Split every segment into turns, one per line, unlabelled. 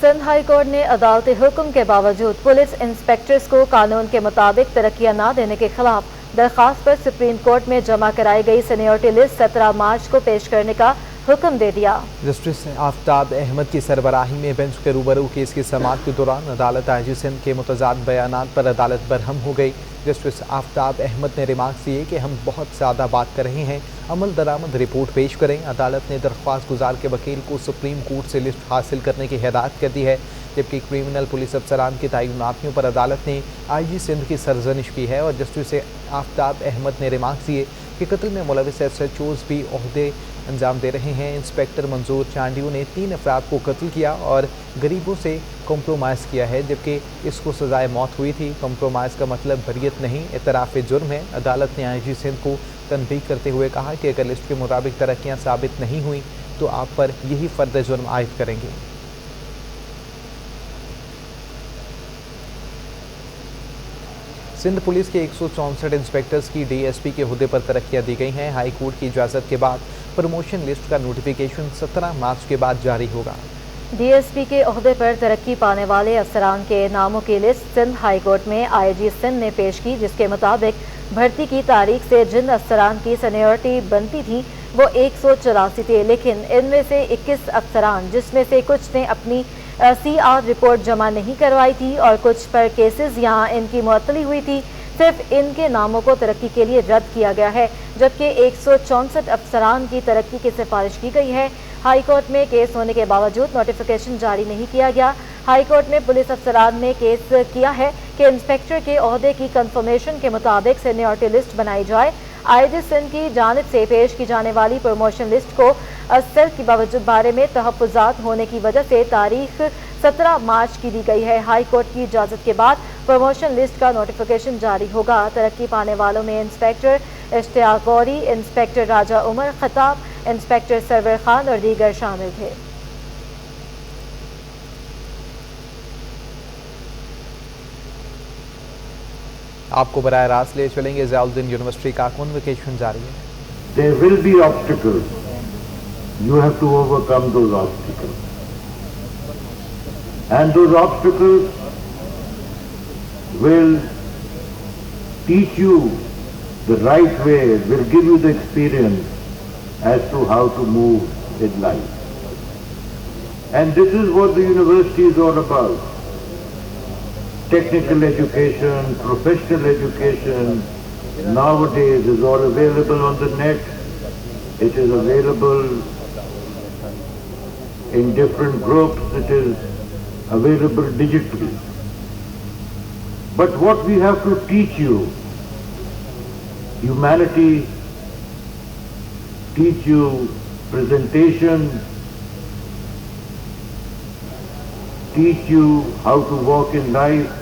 Sindh high court ने अदालती हुक्म के बावजूद पुलिस इंस्पेक्टर्स को कानून के मुताबिक तरक्कियां न देने के खिलाफ दरख्वास्त पर सुप्रीम कोर्ट में जमा कराई गई सीनियरिटी लिस्ट 17 मार्च को पेश करने का हुक्म दे दिया।
जस्टिस आफ्ताब अहमद की सरबराही में बेंच के रूबरू केस की समाअत के दौरान अदालत आईजी सिंध के मुतज़ाद बयानात पर अदालत बरहम हो गई। जस्टिस आफ्ताब अहमद ने रिमार्क्स दिए कि हम बहुत ज़्यादा बात कर रहे हैं, अमल दरामद रिपोर्ट पेश करें। अदालत ने दरख्वास्त गुजार के वकील को सुप्रीम कोर्ट से लिस्ट हासिल करने की हिदायत कर दी है, जबकि क्रिमिनल पुलिस अफसरान की तयनातियों पर अदालत ने आईजी सिंध की सरजनिश की है। और जस्टिस आफ्ताब अहमद ने रिमार्क्स दिए कि कत्ल में मुलविस SHOs भी ओहदे अंजाम दे रहे हैं। इंस्पेक्टर मंजूर चांडियो ने 3 अफराद को कत्ल किया और गरीबों से कॉम्प्रोमाइज़ किया है, जबकि इसको सजाए मौत हुई थी। कॉम्प्रोमाइज़ का मतलब बरियत नहीं, इतराफ़ जुर्म है। अदालत ने आईजी सिंध को तनबीह करते हुए कहा कि अगर लिस्ट के मुताबिक तरक्कियाँ साबित नहीं हुई तो आप पर यही फ़र्द जुर्म आयद करेंगे। सिंध पुलिस के 164 इंस्पेक्टर्स की DSP के हुदे पर तरक्कियाँ दी गई हैं। हाई कोर्ट की इजाज़त के बाद प्रमोशन लिस्ट का नोटिफिकेशन 17 मार्च के बाद जारी होगा।
DSP के ओहदे पर तरक्की पाने वाले अफसरान के नामों की लिस्ट सिंध हाई कोर्ट में IG सिंध ने पेश की, जिसके मुताबिक भर्ती की तारीख से जिन अफसरान की सीनियरिटी बनती थी वो 184 थे, लेकिन इनमें से 21 अफसरान, जिसमें से कुछ ने अपनी CR रिपोर्ट जमा नहीं करवाई थी और कुछ पर केसेस यहाँ इनकी मुअत्तली हुई थी, सिर्फ इनके नामों को तरक्की के लिए रद्द किया गया है, जबकि 164 अफसरान की तरक्की की सिफारिश की गई है। हाई कोर्ट में केस होने के बावजूद नोटिफिकेशन जारी नहीं किया गया। हाई कोर्ट में पुलिस अफसरान ने केस किया है कि इंस्पेक्टर के ओहदे की कंफर्मेशन के मुताबिक सीनियरिटी लिस्ट बनाई जाए। आईजी सिंध की जानिब से पेश की जाने वाली प्रमोशन लिस्ट को असर के बावजूद बारे में तहफ़्फ़ुज़ात होने की वजह से तारीख 17 मार्च की दी गई है। हाई कोर्ट की इजाज़त के बाद प्रमोशन लिस्ट का नोटिफिकेशन जारी होगा। तरक्की पाने वालों में इंस्पेक्टर इश्तियाक गौरी, इंस्पेक्टर राजा उमर खताब, इंस्पेक्टर सरवर खान और दीगर शामिल थे।
आपको बराह रास्त ले चलेंगे, ज़ियाउद्दीन यूनिवर्सिटी का कॉन्वोकेशन जारी है।
There will be obstacles. You have to overcome those obstacles. And those obstacles will teach you the right way, will give you the experience as to how to move in life. And this is what the university is all about. Technical education, professional education, nowadays is all available on the net. It is available in different groups. It is available digitally. But what we have to teach you, humanity, teach you presentation, teach you how to walk in life,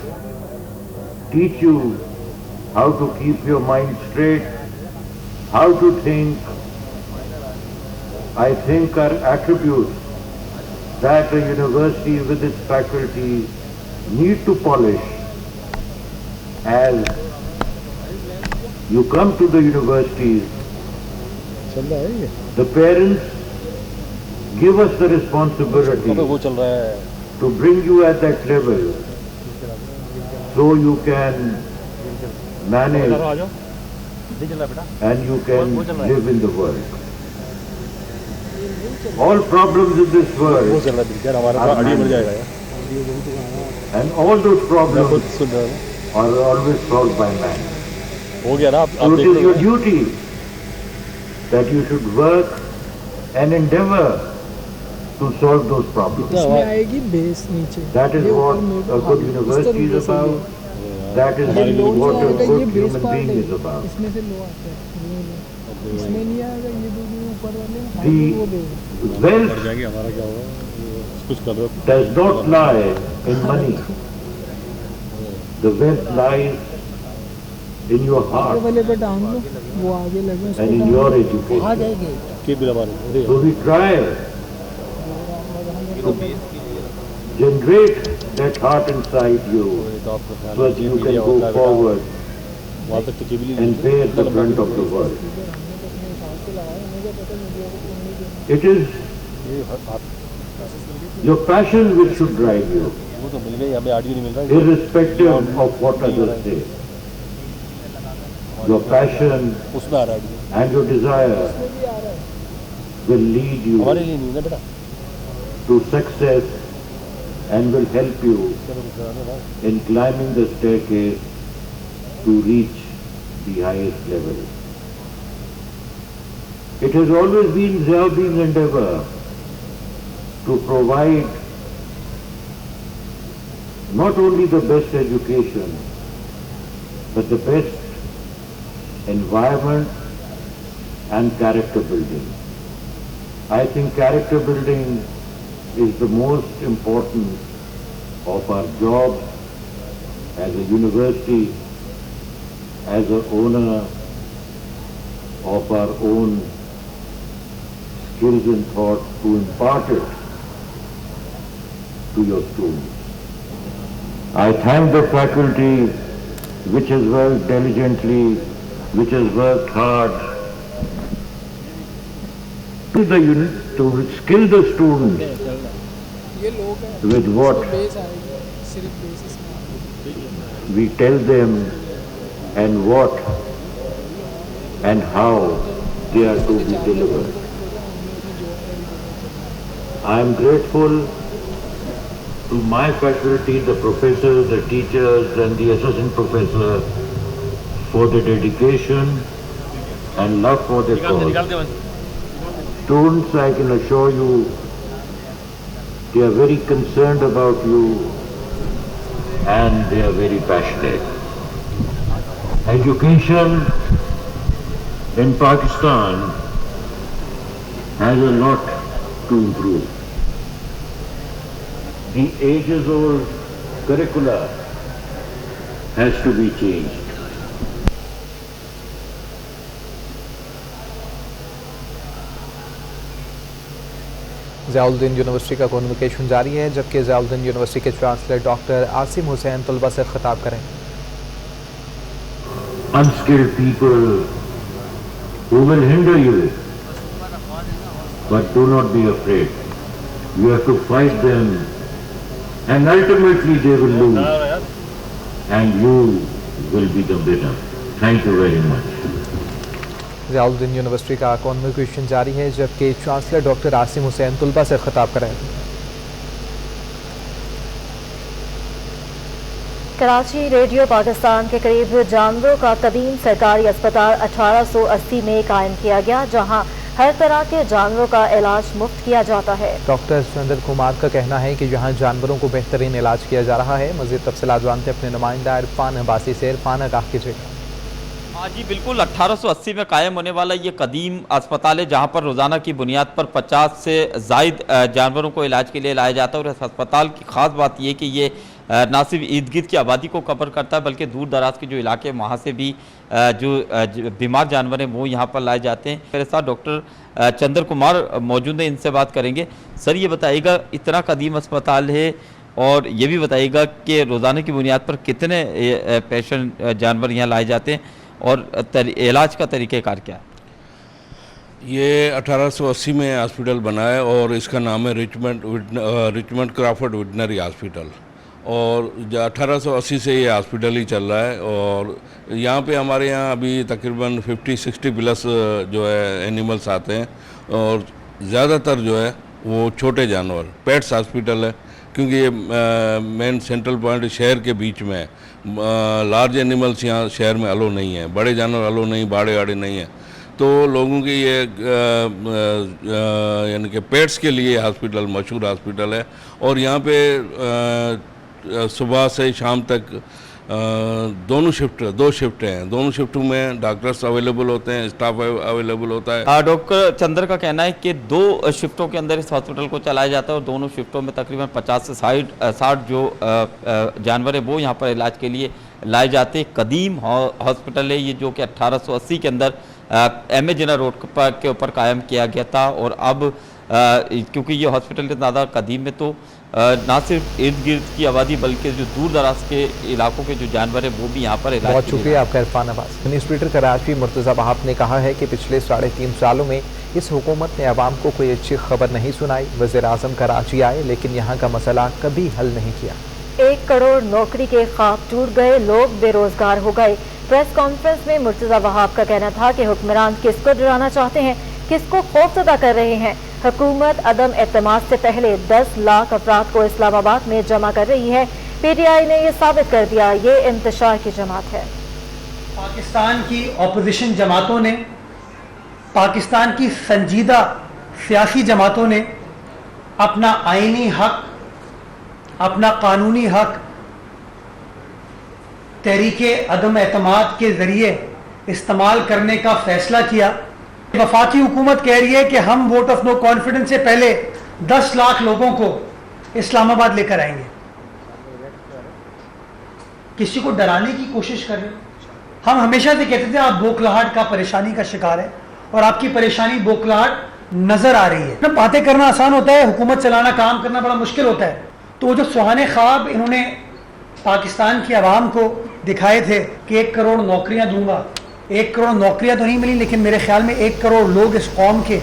teach you how to keep your mind straight, how to think, I think are attributes that a university with its faculty need to polish. As you come to the universities, the parents give us the responsibility to bring you at that level so you can manage and you can live in the world. All problems in this world are managed, and all those problems are always solved by man. So it is your duty that you should work and endeavor to solve those problems. That is what a good university is about. That is what a good human being is about. The wealth does not lie in money. The wealth lies in your heart and in your education. So we try to generate that heart inside you so that you can go forward and bear the brunt of the world. It is Your passion which should drive you, irrespective of what others say. Your passion and your desire will lead you to success and will help you in climbing the staircase to reach the highest level. It has always been Ziauddin's endeavor to provide not only the best education, but the best environment and character building. I think character building is the most important of our job as a university, as an owner of our own skills and thought, to impart it to your students. I thank the faculty which has worked diligently, which has worked hard to skill the students with what we tell them and what and how they are to be delivered. I am grateful to my faculty, the professors, the teachers and the assistant professor for the dedication and love for their cause. Students, I can assure you, they are very concerned about you and they are very passionate. Education in Pakistan has a lot to improve. The ages-old curricula has to be changed.
Ziauddin university का convocation जारी है, जबकि Ziauddin university के chancellor doctor Asim Hussain तलबा से खिताब करें।
Unskilled people who will hinder you, but do not be afraid. You have to fight them, and ultimately they will lose, and you will be the winner. Thank you very much.
Ziauddin university का convocation जारी है, जबकि chancellor doctor Asim Hussain तलबा से खिताब करें।
Karachi radio Pakistan के करीब जानवरों का कदीम सरकारी अस्पताल 1880 में कायम किया गया, जहां हर तरह के जानवरों का इलाज मुफ्त किया जाता है।
डॉक्टर चंदर कुमार का कहना है कि यहाँ जानवरों को बेहतरीन इलाज किया जा रहा है। मज़ीद तफसीलात जानते अपने नुमाइंदा इरफान अब्बासी से। इरफान, आगाह कीजिएगा।
हाँ जी बिल्कुल, 1880 में कायम होने वाला ये कदीम अस्पताल है, जहाँ पर रोज़ाना की बुनियाद पर 50 से ज़ायद जानवरों को इलाज के लिए लाया जाता है। और इस अस्पताल की ख़ास बात ये कि ये ना सिर्फ इर्द गिर्द की आबादी को कवर करता है, बल्कि दूर दराज के जो इलाके वहाँ से भी जो बीमार जानवर हैं वो यहाँ पर लाए जाते हैं। मेरे साथ डॉक्टर चंदर कुमार मौजूद हैं, इनसे बात करेंगे। सर, ये बताइएगा, इतना कदीम अस्पताल है और ये भी बताइएगा कि रोज़ाना की बुनियाद पर कितने पेशेंट जानवर यहाँ लाए जाते हैं और इलाज का तरीक़ेकार क्या है?
ये 1880 में हॉस्पिटल बना है और इसका नाम है रिचमंड क्रॉफर्ड वेटनरी हॉस्पिटल। और 1880 से ये हॉस्पिटल ही चल रहा है। और यहाँ पे हमारे यहाँ अभी तकरीबन 50-60 प्लस जो है एनिमल्स आते हैं, और ज़्यादातर जो है वो छोटे जानवर। पेट्स हॉस्पिटल है क्योंकि ये मेन सेंट्रल पॉइंट शहर के बीच में है। लार्ज एनिमल्स यहाँ शहर में अलो नहीं है, बड़े जानवर अलो नहीं, बाड़े आड़े नहीं है। तो लोगों की ये यानी कि पेट्स के लिए हॉस्पिटल मशहूर हॉस्पिटल है। और यहाँ पे सुबह से शाम तक दो शिफ्ट हैं। दोनों शिफ्टों में डॉक्टर्स अवेलेबल होते हैं, स्टाफ अवेलेबल होता है।
डॉक्टर चंद्र का कहना है कि 2 शिफ्टों के अंदर इस हॉस्पिटल को चलाया जाता है और दोनों शिफ्टों में तकरीबन 50 से 60 जो जानवर है वो यहाँ पर इलाज के लिए लाए जाते हैं। कदीम हॉस्पिटल है ये, जो कि 1880 के अंदर MA जिना रोड के ऊपर कायम किया गया था। और अब क्योंकि ये हॉस्पिटल ज़्यादा कदीम है, तो ना सिर्फ इर्द गिर्द की आबादी बल्कि जो दूर दराज के इलाकों के जो जानवर है वो भी यहाँ पर इलाज।
बहुत शुक्रिया आपका इरफान अब्बास। एडमिनिस्ट्रेटर कराची मुर्तज़ा वहाब ने कहा है कि पिछले 3.5 सालों में इस हुकूमत ने आवाम को कोई अच्छी खबर नहीं सुनाई। वज़ीर-ए-आज़म कराची आए लेकिन यहाँ का मसला कभी हल नहीं किया।
1 करोड़ नौकरी के ख्वाब टूट गए, लोग बेरोजगार हो गए। प्रेस कॉन्फ्रेंस में मुर्तज़ा वहाब का कहना था कि हुक्मरान किसको डराना चाहते हैं, किसको खौफजदा कर रहे हैं। हुकूमत अदम एतमाद से पहले 10 लाख अफराद को इस्लामाबाद में जमा कर रही है। PTI ने ये साबित कर दिया, ये इंतशार की जमात है।
पाकिस्तान की अपोजिशन जमातों ने, पाकिस्तान की संजीदा सियासी जमातों ने अपना आईनी हक, अपना कानूनी हक तहरीके अदम एतमाद के ज़रिए इस्तेमाल करने का फैसला किया। वफाकी हुकूमत कह रही है कि हम वोट ऑफ नो कॉन्फिडेंस से पहले 10 लाख लोगों को इस्लामाबाद लेकर आएंगे। किसी को डराने की कोशिश कर रहे हैं। हम हमेशा से कहते थे आप बोखलाहट का, परेशानी का शिकार है और आपकी परेशानी बोखलाहट नजर आ रही है ना। बातें करना आसान होता है, हुकूमत चलाना, काम करना बड़ा मुश्किल होता है। तो जो सुहाने ख्वाब इन्होंने पाकिस्तान की आवाम को दिखाए थे कि 1 करोड़ नौकरियां दूंगा, 1 करोड़ नौकरियां तो नहीं मिली, लेकिन मेरे ख्याल में 1 करोड़ लोग इस कौम के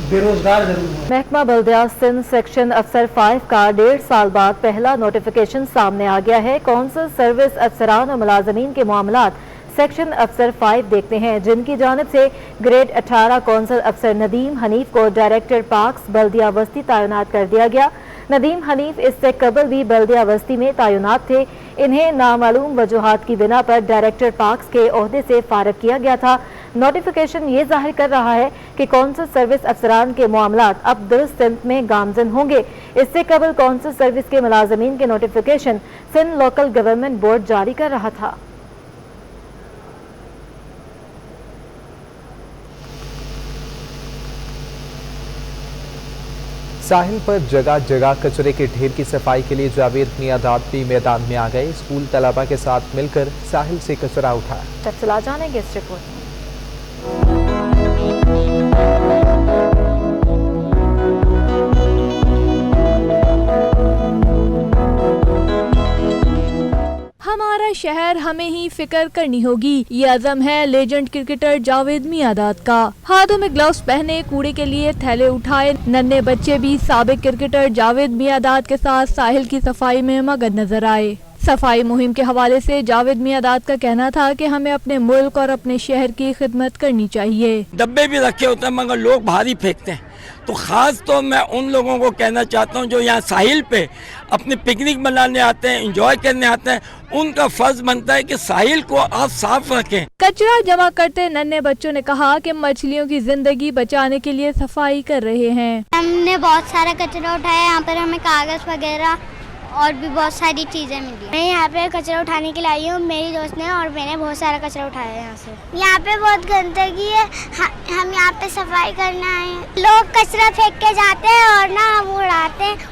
बेरोजगार जरूर हुए।
महकमा बल्दियात सिंध सेक्शन अफसर 5 का 1.5 साल बाद पहला नोटिफिकेशन सामने आ गया है। कौंसल सर्विस अफसरान और मुलाजमीन के मामलात सेक्शन अफसर 5 देखते हैं, जिनकी जानिब से ग्रेड 18 कौंसल अफसर नदीम हनीफ को डायरेक्टर पार्क्स बल्दिया वस्ती तैनात कर दिया गया। नदीम हनीफ इससे कबल भी बल्दिया वस्ती में तैनात थे। इन्हें नामालूम वजूहात की बिना पर डायरेक्टर पार्क्स के ओहदे से फारग किया गया था। नोटिफिकेशन ये जाहिर कर रहा है कि कौंसल सर्विस अफसरान के मामलात अब दुरुस्त सिंध में गामजन होंगे। इससे कबल कौंसल सर्विस के मुलाजमीन के notification Sindh local government board जारी कर रहा था।
साहिल पर जगह जगह कचरे के ढेर की सफाई के लिए जावेद मियादाद भी मैदान में आ गए। स्कूल तलबा के साथ मिलकर साहिल से कचरा उठाया।
तफसीलात जानेंगे इस रिपोर्ट में।
हमारा शहर हमें ही फिक्र करनी होगी, ये अज़म है लेजेंड क्रिकेटर जावेद मियादाद का। हाथों में ग्लव्स पहने कूड़े के लिए थैले उठाए नन्हे बच्चे भी साबिक क्रिकेटर जावेद मियादाद के साथ साहिल की सफाई में मगन नजर आए। सफाई मुहिम के हवाले से जावेद मियादाद का कहना था कि हमें अपने मुल्क और अपने शहर की खिदमत करनी चाहिए।
डब्बे भी रखे होते हैं मगर लोग भारी फेंकते हैं, तो खास तो मैं उन लोगों को कहना चाहता हूं जो यहाँ साहिल पे अपनी पिकनिक मनाने आते हैं, एंजॉय करने आते हैं, उनका फर्ज बनता है कि साहिल को आप साफ रखें।
कचरा जमा करते नन्हे बच्चों ने कहा कि मछलियों की जिंदगी बचाने के लिए सफाई कर रहे हैं।
हमने बहुत सारा कचरा उठाया, यहाँ पर हमें कागज वगैरह और भी बहुत सारी चीजें मिली। मैं यहाँ पे कचरा उठाने के लिए आई हूँ, मेरी दोस्त ने और मैंने बहुत सारा कचरा उठाया है यहाँ से। यहाँ पे बहुत गंदगी है, हम यहाँ पे सफाई करना है। लोग कचरा फेंक के जाते हैं और ना हम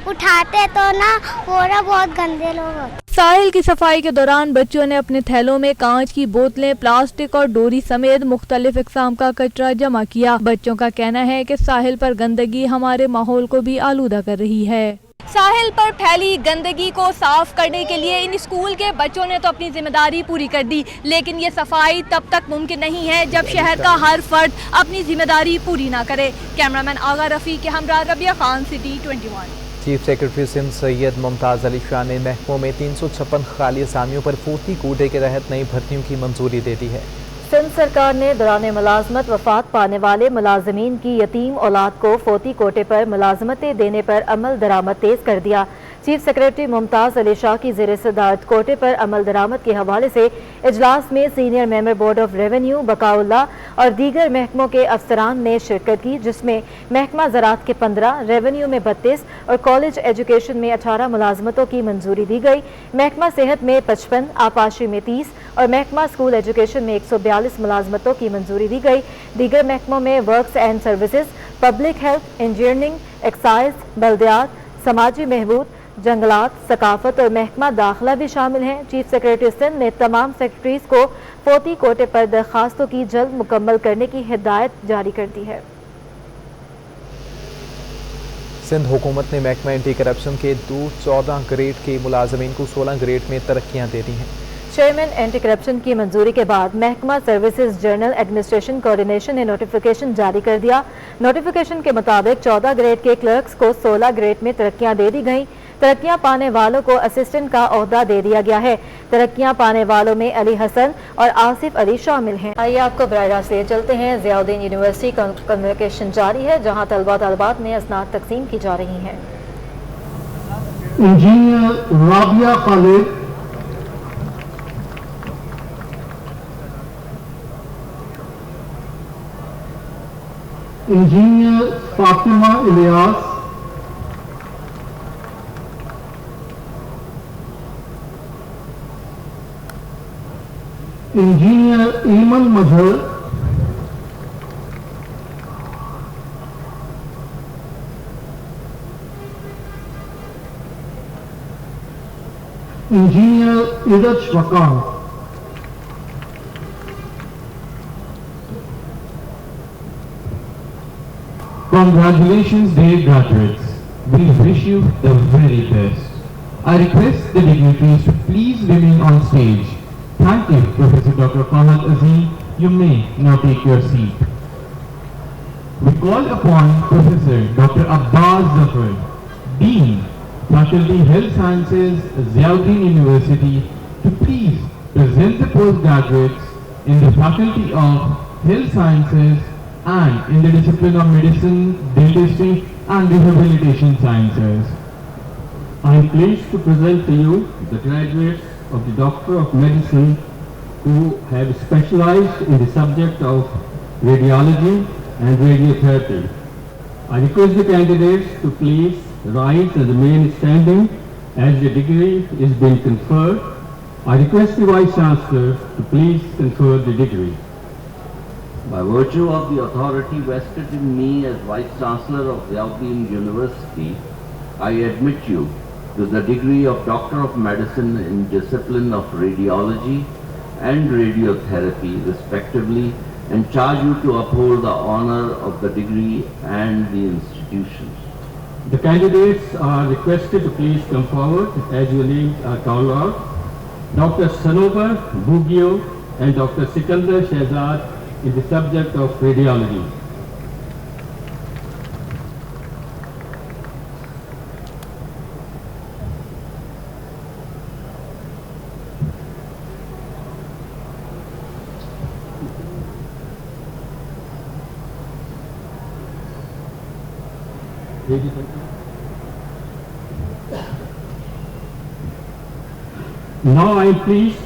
उठाते तो ना वो ना बहुत गंदे लोग होते।
साहिल की सफाई के दौरान बच्चों ने अपने थैलों में कांच की बोतलें, प्लास्टिक और डोरी समेत मुख्तलिफ इक़साम का कचरा जमा किया। बच्चों का कहना है कि साहिल पर गंदगी हमारे माहौल को भी आलूदा कर रही है। साहिल पर फैली गंदगी को साफ करने के लिए इन स्कूल के बच्चों ने तो अपनी जिम्मेदारी पूरी कर दी, लेकिन ये सफाई तब तक मुमकिन नहीं है जब शहर का हर फर्द अपनी जिम्मेदारी पूरी ना करे। कैमरामैन आगा रफ़ी के हमरा Rabia Khan, city 21।
Chief secretary Sindh Syed Mumtaz Ali Shah ने महकमों में 356 खाली असामियों पर फौती कोटे के तहत नई भर्तियों की मंजूरी दे दी है।
सिंध सरकार ने दौरान मुलाजमत वफात पाने वाले मुलाजमीन की यतीम औलाद को फौती कोटे पर मुलाजमतें देने पर अमल दरामद तेज कर दिया। चीफ सेक्रेटरी मुमताज़ अली शाह की ज़ेर सदारत कोटे पर अमल दरामद के हवाले से इजलास में senior member board of revenue बकाउल्ला और दीगर महकमों के अफसरान ने शिरकत की, जिसमें महकमा ज़राअत के 15, रेवेन्यू में 32 और कॉलेज एजुकेशन में 18 मुलाजमतों की मंजूरी दी गई। महकमा सेहत में 55, आपाशी में 30 और महकमा स्कूल एजुकेशन में 142 मुलाजमतों की मंजूरी दी गई। दीगर महकमों में works and services, public health, engineering, excise, बल्दियात, समाजी महबूद, जंगलात, सकाफत और महकमा दाखिला भी शामिल हैं। चीफ सेक्रेटरी सिंध ने तमाम सेक्रेटरीज को फौती कोटे पर दरखास्तों की जल्द मुकम्मल करने की हिदायत जारी कर दी है।
सिंध हुकूमत ने महकमा एंटी करप्शन के 14 ग्रेड के मुलाजमीन को 16 ग्रेड में तरक्कियाँ दे दी हैं।
चेयरमैन एंटी करप्शन की मंजूरी के बाद महकमा सर्विसेज जनरल एडमिनिस्ट्रेशन कोऑर्डिनेशन ने नोटिफिकेशन जारी कर दिया। नोटिफिकेशन के मुताबिक 14 ग्रेड के क्लर्क्स को 16 ग्रेड में तरक्कियां दे दी गईं। तरक्कियां पाने वालों को असिस्टेंट का ओहदा दे दिया गया है। तरक्कियां पाने वालों में अली हसन और आसिफ अली शामिल हैं। आइए आपको बराह रास्त ले चलते हैं। ज़ियाउद्दीन यूनिवर्सिटी कन्वोकेशन जारी है, जहां तलबा तलबात में असनाद तकसीम की जा रही हैं।
Engineer Rabia Khalid, engineer Fatima Ilyas, engineer ईमन मजहर, engineer Iraj Waqar,
Congratulations, dear graduates. We wish you the very best. I request the dignitaries to please remain on stage. Thank you, Professor Dr. Fahad Azim. You may now take your seat. We call upon Professor Dr. Abbas Zafar, Dean, Faculty Health Sciences, Ziauddin University, to please present the postgraduates in the Faculty of Health Sciences and in the discipline of Medicine, Dentistry and Rehabilitation Sciences.
I am pleased to present to you the graduates of the Doctor of Medicine who have specialized in the subject of radiology and radiotherapy. I request the candidates to please rise and remain standing as the degree is being conferred. I request the Vice Chancellor to please confer the degree.
By virtue of the authority vested in me as Vice Chancellor of Ziauddin University, I admit you to the degree of Doctor of Medicine in discipline of Radiology and Radiotherapy respectively, and charge you to uphold the honor of the degree and the institutions.
The candidates are requested to please come forward as your names are called out. Dr. Sanobar Bugio and Dr. Sikandar Shehzad in the subject of radiology. Now I am pleased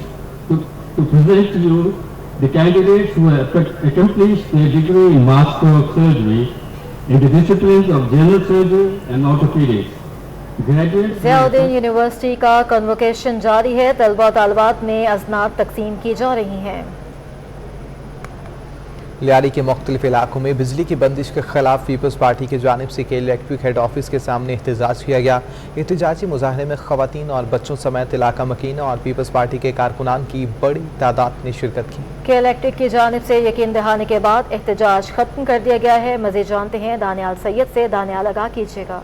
to present to you the candidates who have accomplished their degree in Master of Surgery in the disciplines of General Surgery and Orthopedics. Graduates
Ziauddin university का convocation जारी है, तलबा तालबात में असनाद तकसीम की जा रही हैं।
लियारी के मुख्तलिफ इलाकों में बिजली की बंदिश के खिलाफ पीपल्स पार्टी की जानिब से के इलेक्ट्रिक हेड ऑफिस के सामने एहतजाज किया गया। एहतजाजी मुजाहरे में खवातीन और बच्चों समेत इलाका मकीना और पीपल्स पार्टी के कारकुनान की बड़ी तादाद ने शिरकत की।
के इलेक्ट्रिक की जानिब से यकीन दहाने के बाद एहतजाज खत्म कर दिया गया है। मज़ीद जानते हैं दानियाल सैयद से। दानियाल आगाह कीजिएगा।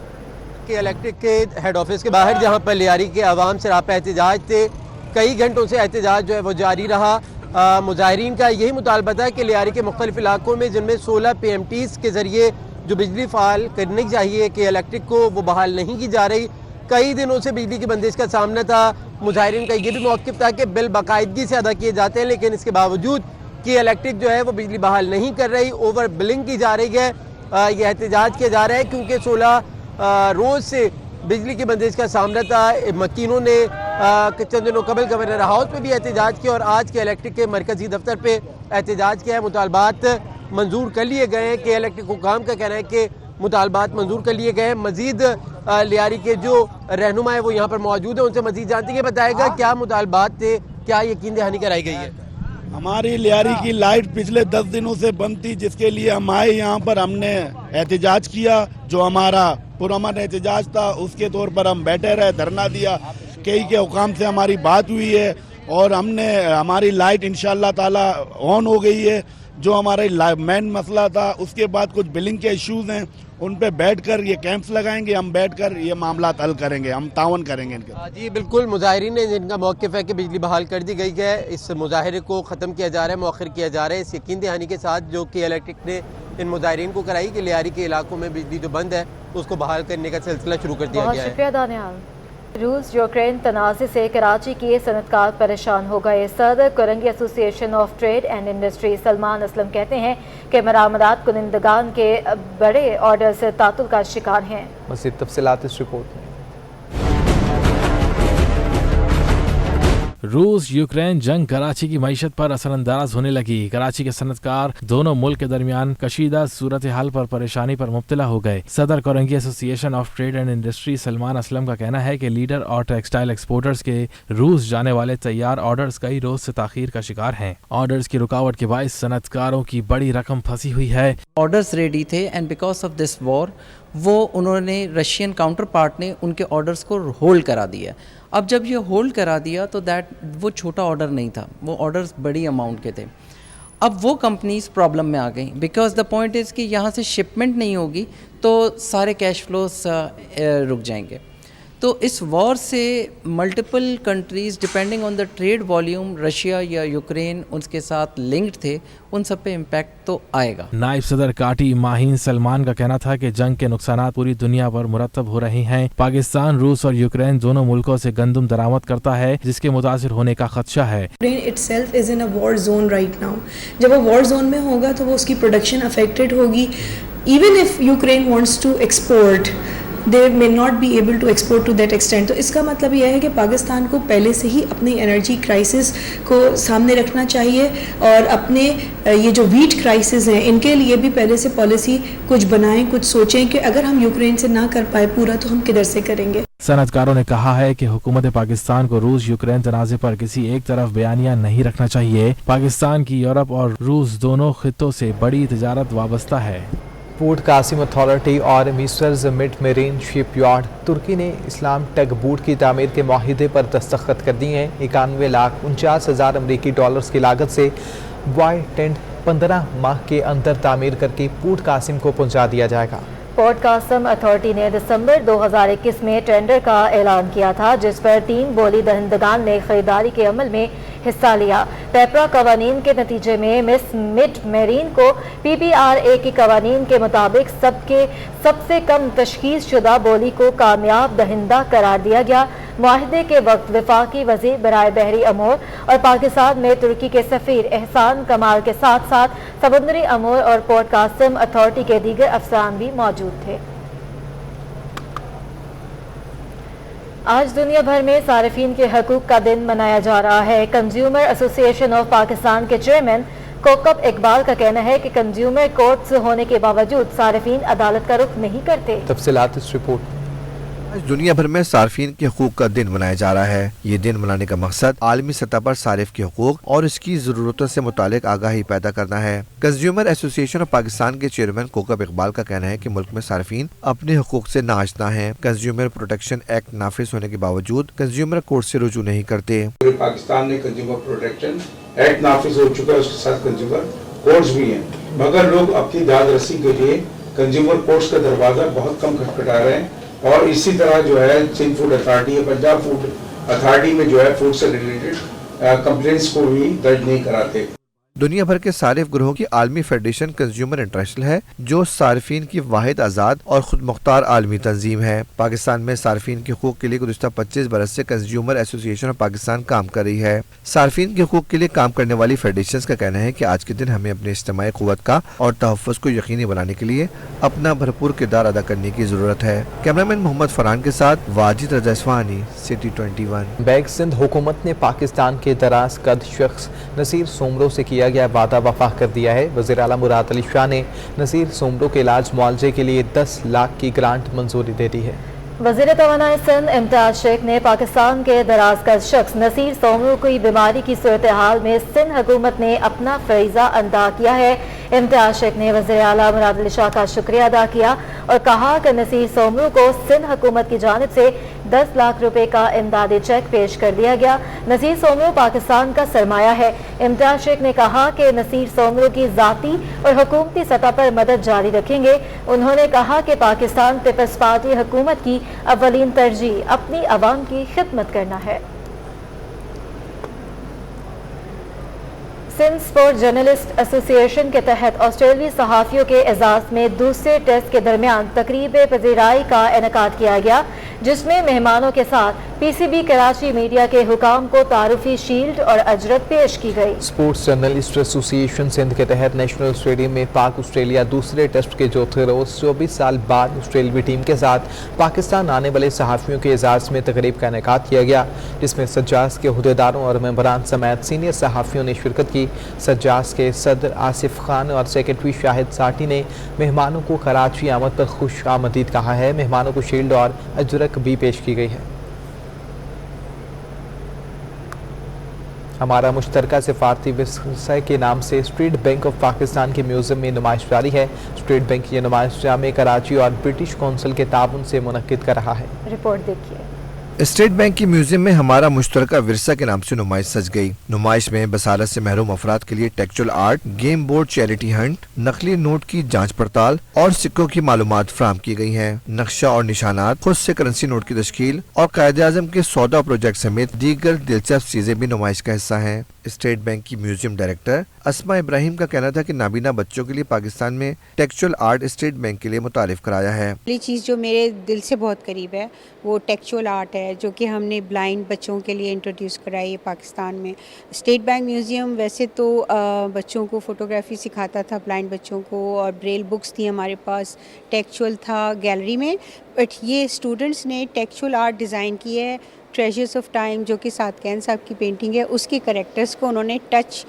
के इलेक्ट्रिक के हेड ऑफिस के बाहर जहां पर लियारी के आवाम सरापा एहतजाज थे, कई घंटों से एहतजाज जो है वो जारी रहा। मुजाहिरीन का यही मुतालबा था कि लियारी के मुख्तलिफ इलाकों में जिनमें 16 PMTs के ज़रिए जो बिजली फ़ाल करनी चाहिए कि इलेक्ट्रिक को वो बहाल नहीं की जा रही। कई दिनों से बिजली की बंदिश का सामना था। मुजाहिरीन का ये भी मौक़िफ़ था कि बिल बाकायदगी से अदा किए जाते हैं, लेकिन इसके बावजूद कि इलेक्ट्रिक जो है वो बिजली बहाल नहीं कर रही, ओवर बिलिंग की जा रही है। यह एहतजाज किया जा रहा है क्योंकि 16 रोज़ से बिजली की बंदिश का सामना था। मकीनों ने चंद दिनों कबल गवर्नर हाउस पे भी एहतजाज किया और आज के इलेक्ट्रिक के मरकजी दफ्तर पे एहतजाज किया है। मुतालबात मंजूर कर लिए गए हैं कि इलेक्ट्रिक हुकाम का कहना है कि मुतालबात मंजूर कर लिए गए हैं। मजीद लियारी के जो रहनुमा है वो यहाँ पर मौजूद है, उनसे मजीद जानते हैं। बताएगा क्या मुतालबात थे, क्या यकीन दहानी कराई गई है?
हमारी लियारी की लाइट पिछले 10 दिनों से बंद थी, जिसके लिए हम आए यहाँ पर। हमने एहतजाज किया, जो हमारा पुरअमन एहतजाज था उसके तौर पर हम बैठे रहे, धरना दिया। कई के हुकाम से हमारी बात हुई है और हमने हमारी लाइट इंशाअल्लाह ताला ऑन हो गई है। जो हमारा मेन मसला था, उसके बाद कुछ बिलिंग के इश्यूज हैं, उन पे बैठकर ये कैंप्स लगाएंगे, हम बैठकर ये मामला हल करेंगे, हम तावन करेंगे इनके।
जी बिल्कुल, मुजाहिरीन ने जिनका मौक़िफ़ है कि बिजली बहाल कर दी गई है, इस मुजाहरे को ख़त्म किया जा रहा है, मौखर किया जा रहा है, इस यकीन दहानी के साथ जो कि इलेक्ट्रिक ने इन मुजाहिरीन को कराई कि लियारी के इलाकों में बिजली जो बंद है उसको बहाल करने का सिलसिला शुरू कर दिया गया है।
बहुत शुक्रिया दानियाल। रूस यूक्रेन तनाज़े से कराची के सनतकार परेशान हो गए। सदर Korangi association of trade and industry Salman Aslam कहते हैं कि मरामदात कुनिंदगान के बड़े ऑर्डर से तातुल का शिकार हैं।
मज़ीद तफसीलात इस रिपोर्ट में।
रूस यूक्रेन जंग कराची की मईशत पर असरअंदाज होने लगी। कराची के सनतकार दोनों मुल्क के दरमियान कशीदा सूरत हाल पर परेशानी पर मुब्तला हो गए। सदर Korangi association of trade and industry Salman Aslam का कहना है कि लीडर और टेक्सटाइल एक्सपोर्टर्स के रूस जाने वाले तैयार ऑर्डर्स कई रोज से ताखीर का शिकार हैं। ऑर्डर्स की रुकावट के बायस सनतकारों की बड़ी रकम फंसी हुई है।
ऑर्डर्स रेडी थे and because of this war वो उन्होंने रशियन काउंटर पार्ट ने उनके ऑर्डर्स को होल्ड करा दिया। अब जब ये होल्ड करा दिया तो वो छोटा ऑर्डर नहीं था, वो ऑर्डर्स बड़ी अमाउंट के थे। अब वो कंपनीज प्रॉब्लम में आ गई बिकॉज द पॉइंट इज़ कि यहाँ से शिपमेंट नहीं होगी तो सारे कैश फ्लोस रुक जाएंगे। तो इस वॉर से multiple countries depending on the trade volume Russia या यूक्रेन उनके साथ लिंक्ड थे, उन सब पे इम्पैक्ट तो आएगा।
नायब सदर काटी माहीन सलमान का कहना था कि जंग के नुकसानात पूरी दुनिया पर मुरतब हो रहे हैं। पाकिस्तान, रूस और यूक्रेन दोनों मुल्कों से गंदम दरामद करता है जिसके मुतासिर होने का खदशा है।
Ukraine itself is in a war zone right now. जब वो वॉर जोन में होगा तो वो उसकी प्रोडक्शन अफेक्टेड होगी। Even if Ukraine wants to export they may not be able to export to that extent। तो इसका मतलब यह है कि पाकिस्तान को पहले से ही अपनी एनर्जी क्राइसिस को सामने रखना चाहिए और अपने ये जो वीट क्राइसिस हैं इनके लिए भी पहले से पॉलिसी कुछ बनाएं, कुछ सोचें कि अगर हम यूक्रेन से ना कर पाए पूरा तो हम किधर से करेंगे।
सनतकारों ने कहा है कि हुकूमत पाकिस्तान को रूस यूक्रेन तनाज़े पर किसी एक तरफ बयानिया नहीं रखना चाहिए। पाकिस्तान की यूरोप और रूस दोनों खित्तों से बड़ी तिजारत वाबस्ता है।
पोर्ट कासिम अथॉरिटी और मिस्टर्स मिड मेरीन शिपयार्ड तुर्की ने इस्लाम टग बूट की तामीर के माहिदे पर दस्तखत कर दिए हैं। 91,49,000 अमरीकी डॉलर्स की लागत से वाइड टेंट 15 माह के अंदर तामीर करके पोर्ट कासिम को पहुंचा दिया जाएगा।
पोर्ट कासिम अथॉरिटी ने दिसंबर 2021 में टेंडर का ऐलान किया था जिस पर 3 बोली दहिंदगान ने खरीदारी के अमल में हिस्सा लिया। पेपरा कवानीन के नतीजे में मिस मिड मेरीन को PPRA की कवानीन के मुताबिक सबसे कम तशखीस शुदा बोली को कामयाब दहिंदा करार दिया गया। मुआहदे के वक्त वफाकी वज़ीर बराए बहरी अमूर और पाकिस्तान में तुर्की के सफ़ीर एहसान कमाल के साथ साथ समुद्री अमूर और पोर्ट कासिम अथॉरिटी के दीगर अफसरान भी मौजूद थे। आज दुनिया भर में सारिफीन के हकूक़ का दिन मनाया जा रहा है। कंज्यूमर एसोसिएशन ऑफ पाकिस्तान के चेयरमैन कोकब इकबाल का कहना है कि कंज्यूमर कोर्ट्स होने के बावजूद सारिफीन अदालत का रुख नहीं करते।
तफसीलात इस रिपोर्ट।
आज दुनिया भर में सार्फिन के हकूक का दिन मनाया जा रहा है। ये दिन मनाने का मकसद आलमी सतह पर सारिफ के हकूक और इसकी जरूरतों से मुतालिक आगाही पैदा करना है। कंज्यूमर एसोसिएशन ऑफ पाकिस्तान के चेयरमैन कोकब इकबाल का कहना है कि मुल्क में सार्फिन अपने हकूक से नाआशना है। कंज्यूमर प्रोटेक्शन एक्ट नाफिज होने के बावजूद कंज्यूमर कोर्ट से रुजू नहीं करते।
पाकिस्तान में कंज्यूमर प्रोटेक्शन एक्ट नाफिज हो चुका है, उसके साथ कंज्यूमर कोर्ट्स भी हैं, मगर लोग अपनी दाद रसी के लिए कंज्यूमर कोर्ट्स का दरवाजा बहुत कम खटखटा रहे हैं। और इसी तरह जो है सिंध फूड अथॉरिटी या पंजाब फूड अथॉरिटी में जो है फूड से रिलेटेड कंप्लेंट्स को भी दर्ज नहीं कराते।
दुनिया भर के सारिफ ग्रोहों की आलमी फेडरेशन कंज्यूमर इंटरनेशनल है जो सारिफीन की वाहिद आज़ाद और खुद मुख्तार आलमी तंजीम है। पाकिस्तान में सारिफीन के हकूक के लिए गुज़िश्ता 25 बरस से कंज्यूमर एसोसिएशन ऑफ पाकिस्तान काम कर रही है। सारिफीन के हकूक के लिए काम करने वाली फेडरेशन का कहना है कि आज के दिन हमें अपने इज्तिमाई क़ुव्वत का और तहफ़्फ़ुज़ को यकीनी बनाने के लिए अपना भरपूर किरदार अदा करने की ज़रूरत है। कैमरामैन मोहम्मद फरहान के साथ वाजिद रज़ा इस्फहानी, सिटी 21।
बैग सिंध हुकूमत ने पाकिस्तान के दराज कद शख्स नसीर सोमरो से किया गया वादा वफा कर दिया है। वज़ीर आला मुराद अली शाह ने नसीर सोमरो के इलाज मुआवजे के लिए 10 लाख की ग्रांट मंजूरी दे दी है।
वज़ीर तवानाई सिंध इम्तियाज शेख ने पाकिस्तान के दराज का शख्स नसीर सोमरो की बीमारी की सूरत हाल में सिंध हुकूमत ने अपना फरीज़ा अदा किया है। इम्तियाज शेख ने वज़ीर आला मुराद अली शाह का शुक्रिया अदा किया और कहा कि नसीर सोमरो को सिंध हुकूमत की जानिब से 10 लाख रुपए का इमदादी चेक पेश कर दिया गया। नसीर सोमरो पाकिस्तान का सरमाया है। इम्तियाज शेख ने कहा कि नसीर सोमरो की ज़ाती और हुकूमती सतह पर मदद जारी रखेंगे। उन्होंने कहा कि पाकिस्तान पीपल्स पार्टी हुकूमत की अव्वलीन तरजीह अपनी अवाम की खिदमत करना है। सिंध स्पोर्ट जर्नलिस्ट एसोसिएशन के तहत ऑस्ट्रेलियाई सहाफ़ियों के एजाज़ में दूसरे टेस्ट के दरमियान तकरीब पज़ीराई का इनेकाद किया गया, जिसमें मेहमानों के साथ पीसीबी कराची मीडिया के हुकाम को तारुफी शील्ड और अजरत पेश की गई।
स्पोर्ट्स जर्नलिस्ट एसोसिएशन सिंध के तहत नेशनल स्टेडियम में पाक ऑस्ट्रेलिया दूसरे टेस्ट के चौथे रोज 24 साल बाद ऑस्ट्रेलियाई टीम के साथ पाकिस्तान आने वाले सहाफ़ियों के एजाज़ में तकरीब का इनेकाद किया गया, जिसमें सज्जास के अहदेदारों और मेंबरान समेत सीनियर सहाफ़ियों ने शिरकत की। सज्जास के सदर आसिफ खान और सेक्रेटरी शाहिद साटी ने मेहमानों को कराची आमद पर खुश आमदीद कहा है। मेहमानों को शील्ड और अजरक भी पेश की गई है। हमारा मुश्तरका सिफारती विषय के नाम से स्टेट बैंक ऑफ पाकिस्तान के म्यूजियम में नुमाइश जारी है। स्टेट बैंक की नुमाइश जामे कराची और ब्रिटिश कौंसिल के ताउन से मुनक्किद कर रहा है।
रिपोर्ट देखिए।
स्टेट बैंक की म्यूजियम में हमारा मुश्तरका विरसा के नाम से नुमाइश सज गई। नुमाइश में बसारत से महरूम अफराद के लिए textual art, game board, charity Hunt, नकली नोट की जांच पड़ताल और सिक्कों की मालूमात फराहम की गई हैं। नक्शा और निशानात, खुद से करेंसी नोट की तश्कील और कायदे-आज़म के सौदा प्रोजेक्ट समेत दीगर दिलचस्प चीजें भी नुमाइश का हिस्सा हैं। स्टेट बैंक की म्यूजियम डायरेक्टर अस्मा इब्राहिम का कहना था कि नाबीना बच्चों के लिए पाकिस्तान में टेक्चुअल आर्ट स्टेट बैंक के लिए मुतारिफ कराया है।
पहली चीज़ जो मेरे दिल से बहुत करीब है वो टेक्चुअल आर्ट है, जो कि हमने ब्लाइंड बच्चों के लिए इंट्रोड्यूस कराई है पाकिस्तान में। स्टेट बैंक म्यूज़ियम वैसे तो बच्चों को फ़ोटोग्राफी सिखाता था, ब्लाइंड बच्चों को, और ब्रेल बुक्स थी हमारे पास, टेक्चुअल था गैलरी में, बट ये स्टूडेंट्स ने टेक्चुअल आर्ट डिज़ाइन की है। ट्रेजर्स ऑफ टाइम जो कि सादकैन साहब की पेंटिंग है, उसके कैरेक्टर्स को उन्होंने टच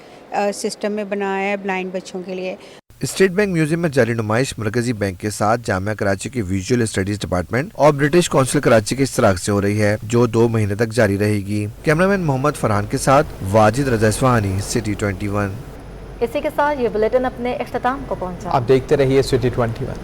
सिस्टम में बनाया है ब्लाइंड बच्चों के लिए।
स्टेट बैंक म्यूजियम में जारी नुमाइश मरकजी बैंक के साथ जामिया कराची के विजुअल स्टडीज डिपार्टमेंट और ब्रिटिश काउंसिल कराची के इश्तराक से हो रही है, जो 2 महीने तक जारी रहेगी। कैमरामैन मोहम्मद फरहान के साथ वाजिद रजा इस्फहानी, सिटी 21।
इसी के साथ ये बुलेटिन अपने इख्तिताम को पहुंचा।
आप देखते रहिए सिटी 21।